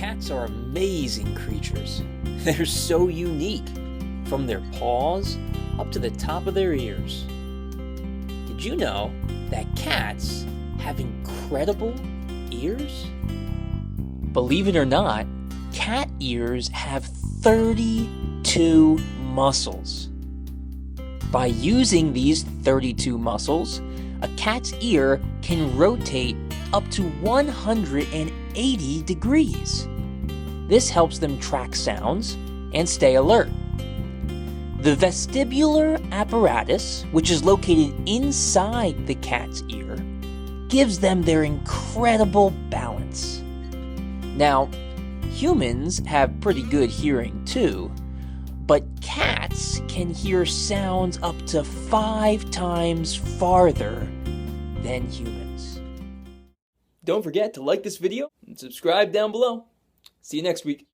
Cats are amazing creatures. They're so unique, from their paws up to the top of their ears. Did you know that cats have incredible ears? Believe it or not, cat ears have 32 muscles. By using these 32 muscles, a cat's ear can rotate up to 180 degrees. This helps them track sounds and stay alert. The vestibular apparatus, which is located inside the cat's ear, gives them their incredible balance. Now, humans have pretty good hearing too, but cats can hear sounds up to 5 times farther than humans. Don't forget to like this video and subscribe down below. See you next week.